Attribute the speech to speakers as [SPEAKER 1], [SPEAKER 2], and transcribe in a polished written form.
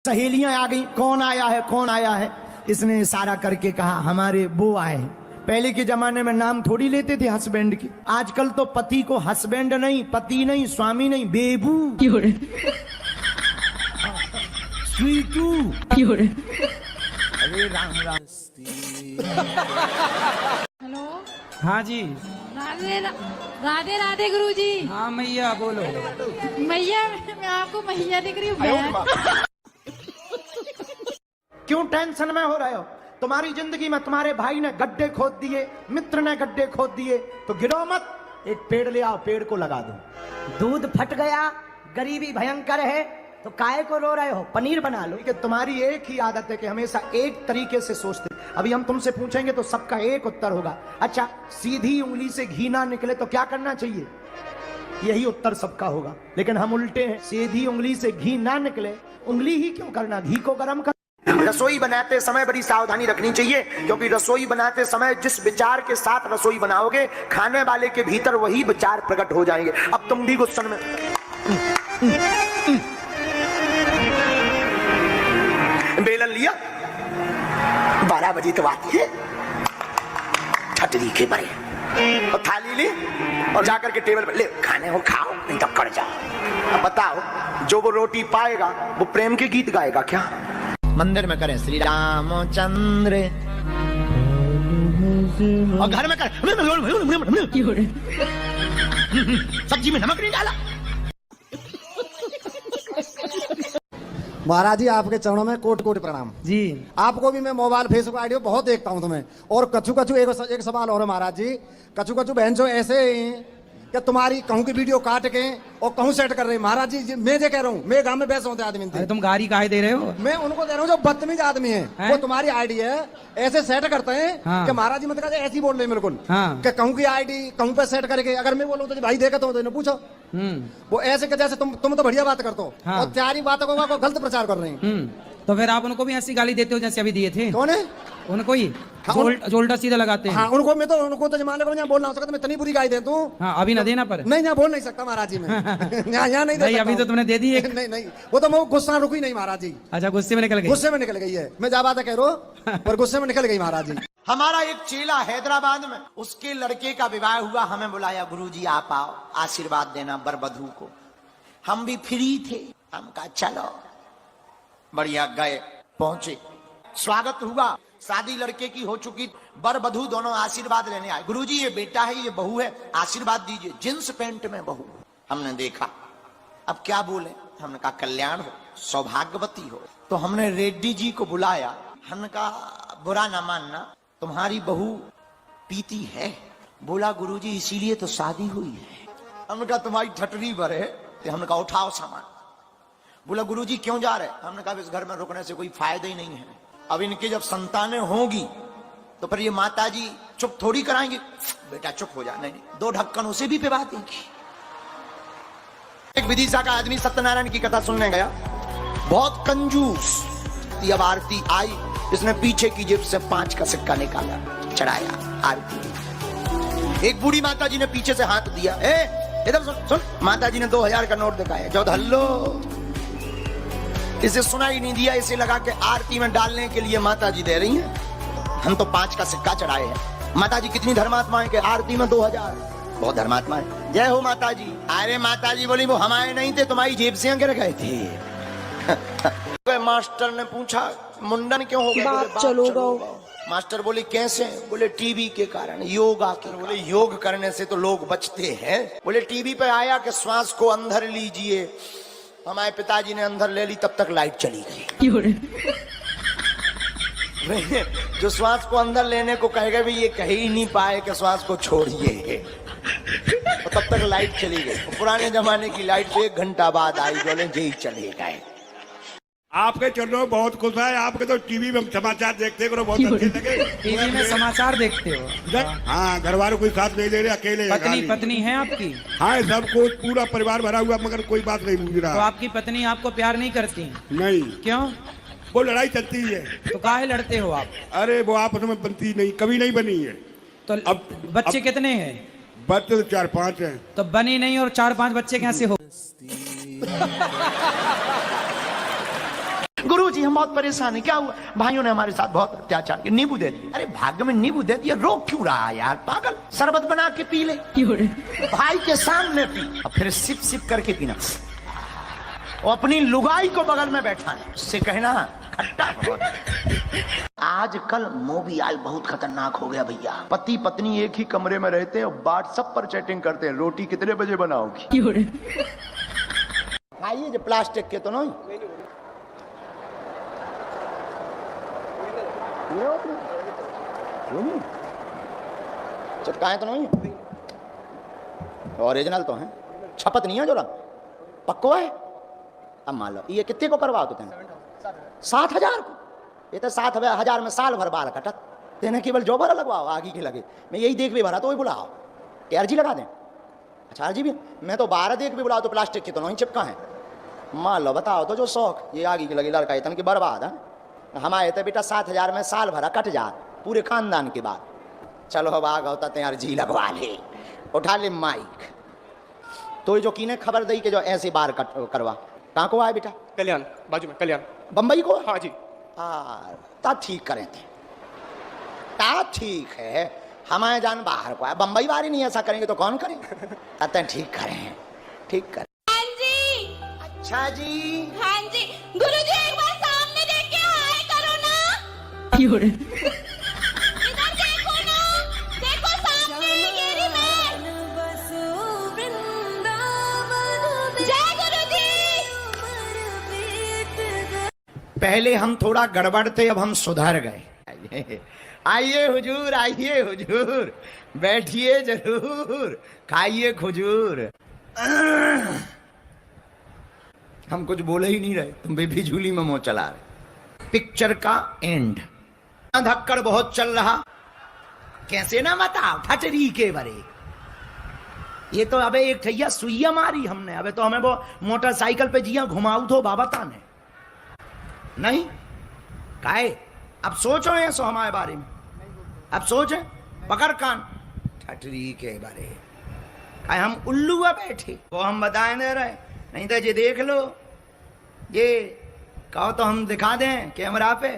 [SPEAKER 1] सहेलियां आ गई, कौन आया है कौन आया है। इसने इशारा करके कहा हमारे वो आए हैं। पहले के जमाने में नाम थोड़ी लेते थे हस्बैंड के, आजकल तो पति को हस्बैंड नहीं, पति नहीं, स्वामी नहीं, बेबू, स्वीटू। अरे राम राम।
[SPEAKER 2] हेलो।
[SPEAKER 3] हाँ जी।
[SPEAKER 2] राधे राधे राधे गुरु जी।
[SPEAKER 3] हाँ मैया बोलो।
[SPEAKER 2] मैया मैं आपको मैया दिख रही हूँ।
[SPEAKER 1] क्यों टेंशन में हो रहे हो? तुम्हारी जिंदगी में तुम्हारे भाई ने गड्ढे खोद दिए, मित्र ने गड्ढे खोद दिए, तो गिरो मत, एक पेड़ ले आओ, पेड़ को लगा दो। दूध फट गया, गरीबी भयंकर है, तो काहे को रो रहे हो? पनीर बना लो। कि तुम्हारी एक ही आदत है कि हमेशा एक तरीके से सोचते। अभी हम तुमसे पूछेंगे तो सबका एक उत्तर होगा। अच्छा, सीधी उंगली से घी ना निकले तो क्या करना चाहिए? यही उत्तर सबका होगा। लेकिन हम उल्टे हैं, सीधी उंगली से घी ना निकले, उंगली ही क्यों करना, घी को गर्म कर। रसोई बनाते समय बड़ी सावधानी रखनी चाहिए, क्योंकि रसोई बनाते समय जिस विचार के साथ रसोई बनाओगे, खाने वाले के भीतर वही विचार प्रकट हो जाएंगे। अब तुम भी गुस्से में बेलन लिया, 12 बजे तो आती है, छतरी के परे, और थाली ली और जाकर के टेबल पर ले, खाने हो खाओ, नहीं तो कर जाओ। अब बताओ, जो वो रोटी पाएगा वो प्रेम के गीत गाएगा क्या? मंदिर में करें श्री रामचंद्र, और घर में करें सब्जी में नमक नहीं डाला।
[SPEAKER 4] महाराज जी आपके चरणों में कोटि कोटि प्रणाम
[SPEAKER 3] जी।
[SPEAKER 4] आपको भी मैं मोबाइल फेसबुक आईडी बहुत देखता हूं तुम्हें। और कछु कछु एक सवाल और है महाराज जी, कछु कछु बहन जो ऐसे कि तुम्हारी कहूं की वीडियो काट के और कहूं सेट कर रही। महाराज जी मैं जो कह रहा हूँ, मैं गांव में बैसे होते आदमी थे।
[SPEAKER 3] तुम गाड़ी काहे दे रहे हो?
[SPEAKER 4] मैं उनको दे रहा हूँ जो बदतमीज आदमी है, वो तुम्हारी आईडी है ऐसे सेट करते हैं।
[SPEAKER 3] हाँ।
[SPEAKER 4] कि महाराज जी मतलब ऐसी बोल रहे बिल्कुल।
[SPEAKER 3] हाँ।
[SPEAKER 4] कि कहूं की आईडी कहूं पे सेट करके, अगर मैं बोलूँ तो भाई देखा तो पूछो। वो ऐसे कि जैसे तुम तो बढ़िया बात करते हो। हाँ। और त्यारी बातों को गलत प्रचार कर रहे हैं।
[SPEAKER 3] तो फिर आप उनको भी ऐसी गाली देते हो जैसे अभी दिए थे?
[SPEAKER 4] कौन है?
[SPEAKER 3] उनको ही
[SPEAKER 4] हाँ,
[SPEAKER 3] जोल्टा सीधा लगाते हैं।
[SPEAKER 4] हाँ, उनको तो जमाने को यहाँ बोलना हो सकता, मैं इतनी बुरी गाली दे दूं।
[SPEAKER 3] हाँ, अभी ना देना पर
[SPEAKER 4] नहीं यहाँ बोल नहीं सकता महाराज जी, मैं यहाँ नहीं दे सकता।
[SPEAKER 3] अभी तो तुमने दे दी एक।
[SPEAKER 4] नहीं वो तो मैं गुस्सा रुकी नहीं महाराज जी।
[SPEAKER 3] अच्छा, गुस्से में निकल गई?
[SPEAKER 4] गुस्से में निकल गई है, मैं जा बात कह रहा हूँ पर गुस्से में निकल गई महाराज जी।
[SPEAKER 1] हमारा एक चेला हैदराबाद में, उसके लड़के का विवाह हुआ, हमें बुलाया, गुरुजी आप आओ आशीर्वाद देना बर वधू को। हम भी फ्री थे, हम कहा चलो, बढ़िया गए, पहुंचे, स्वागत हुआ, शादी लड़के की हो चुकी, बर वधू दोनों आशीर्वाद लेने आए। गुरुजी ये बेटा है, ये बहू है, आशीर्वाद दीजिए। जींस पैंट में बहू। हमने देखा, अब क्या बोले? हमने कहा कल्याण हो, सौभाग्यवती हो। तो हमने रेड्डी जी को बुलाया, हमने कहा बुरा ना मानना, तुम्हारी बहू पीती है। बोला गुरुजी इसीलिए तो शादी हुई है। हमने कहा तुम्हारी ठटरी भर है। हमने कहा उठाओ सामान। बोला गुरुजी क्यों जा रहे? हमने कहा इस घर में रुकने से कोई फायदा ही नहीं है, अब इनकी जब संतानें होंगी तो फिर ये माता जी चुप थोड़ी कराएंगे। बेटा चुप हो जा। नहीं, 2 ढक्कन उसे भी पिवा देंगी। एक विदिशा का आदमी सत्यनारायण की कथा सुनने गया, बहुत कंजूस। अब आरती आई, इसने पीछे की जेब से 5 का सिक्का निकाला, चढ़ाया आरती। एक बूढ़ी माता जी ने पीछे से हाथ दिया, इधर सुन सुन। माता जी ने 2000 का नोट दिखाया, जो धल्लो। इसे सुना ही नहीं दिया, इसे लगा के आरती में डालने के लिए माता जी दे रही हैं। हम तो 5 का सिक्का चढ़ाए हैं। माता जी कितनी धर्मात्मा है कि आरती में 2000। बहुत धर्मात्मा है। जय हो माता जी। अरे माता जी बोली वो हमारे नहीं थे, तुम्हारी जेब से गिर गए थे। मास्टर ने पूछा मुंडन क्यों हो गया? चलो मास्टर बोले कैसे? बोले टीबी के कारण, योगा के। बोले योग करने से तो लोग बचते हैं। बोले टीवी पे आया कि श्वास को अंदर लीजिए, हमारे पिताजी ने अंदर ले ली, तब तक लाइट चली गई। जो श्वास को अंदर लेने को कहेगा भी ये कह ही नहीं पाए कि श्वास को छोड़िए, तो तब तक लाइट चली गई। पुराने जमाने की लाइट तो 1 घंटा बाद आई, बोले जी चले गए।
[SPEAKER 5] आपके चरणों में बहुत खुश है। आपके तो टीवी में समाचार देखते करो, बहुत अच्छे लगे।
[SPEAKER 3] टीवी में समाचार देखते हो?
[SPEAKER 5] हाँ, घर वालों कोई साथ नहीं ले रहे, अकेले।
[SPEAKER 3] पत्नी है आपकी?
[SPEAKER 5] हाँ, सबको पूरा परिवार भरा हुआ, मगर कोई बात नहीं पूछ रहा।
[SPEAKER 3] तो आपकी पत्नी आपको प्यार नहीं करती?
[SPEAKER 5] नहीं।
[SPEAKER 3] क्यों?
[SPEAKER 5] वो लड़ाई चलती है।
[SPEAKER 3] तो काहे लड़ते हो आप?
[SPEAKER 5] अरे वो आपस में बनती नहीं, कभी नहीं बनी है।
[SPEAKER 3] तो अब बच्चे कितने हैं?
[SPEAKER 5] बच्चे तो 4-5 हैं।
[SPEAKER 3] तो बनी नहीं और 4-5 बच्चे कैसे हो?
[SPEAKER 1] गुरुजी हम बहुत परेशान है, क्या हुआ? भाइयों ने हमारे साथ बहुत अत्याचार किया, नींबू दे दिया। अरे भाग्य में नींबू दे दिया, रो क्यों रहा है यार पागल? शरबत बना के पी ले, भाई के सामने पी, और फिर सिप सिप करके पीना। और अपनी लुगाई को बगल में बैठा है, उससे कहना खट्टा बहुत। आजकल मोबाइल बहुत खतरनाक हो गया भैया। पति पत्नी एक ही कमरे में रहते हैं और व्हाट्सएप पर चैटिंग करते हैं, रोटी कितने बजे बनाओगी? आइए जो प्लास्टिक के तो नहीं चिपकाए तो नहीं, ओरिजिनल तो है, छपत नहीं है जो रंग पक्को है। अब मान लो ये कितने को करवाओ तो 7,000 को, ये तो 7,000 में साल भर बाल कटत तेने, केवल जो भरा लगवाओ आगे के लगे। मैं यही देख भी भरा तो वही बुलाओ कि अर्जी लगा दें। अच्छा अर्जी भी, मैं तो 12 देख भी बुलाओ तो प्लास्टिक की तो नहीं चिपका है। मान लो बताओ तो जो शौक ये आगे की लगी लड़का इतन की बर्बाद है। हमारे तो बेटा 7,000 में साल भरा कट जा पूरे खानदान के बाद। चलो अब आग होता तो अर्जी लगवा ले, उठा ले माइक। तो जो कीने खबर दी कि जो ऐसे बार करवा, कहाँ को आए बेटा?
[SPEAKER 6] कल्याण बाजू में, कल्याण
[SPEAKER 1] बम्बई को।
[SPEAKER 6] हाँ जी।
[SPEAKER 1] तब ठीक करें थे, तब ठीक है। हमारे जान बाहर को आए, बम्बई वाले नहीं ऐसा करेंगे तो कौन करे? तब ठीक करें, ठीक करें।
[SPEAKER 7] हाँ जी।
[SPEAKER 1] अच्छा जी।
[SPEAKER 7] हाँ जी गुरुजी एक बार सामने देख के हाय करो ना। इधर देखो ना, देखो सामने ये रही मैं। जय गुरुजी।
[SPEAKER 1] पहले हम थोड़ा गड़बड़ थे, अब हम सुधर गए। आइए हुजूर, आइए हुजूर, बैठिए जरूर, खाइए खुजूर। हम कुछ बोले ही नहीं रहे, तुम बेबी झूली में मुंह चला रहे। पिक्चर का एंड, धक्कड़ बहुत चल रहा, कैसे ना बताओ ठटरी के बरे। ये तो अबे एक ठैया सुइया मारी हमने, अबे तो हमें वो मोटरसाइकिल पे जिया घुमाऊ तो बाबा ताने नहीं काहे। अब सोचो ऐसो हमारे बारे में, अब सोचे पकड़ कान ठटरी के बारे। काहे हम उल्लू बैठे वो हम बताए दे रहे, नहीं तो ये देख लो, ये कहो तो हम दिखा दें कैमरा पे।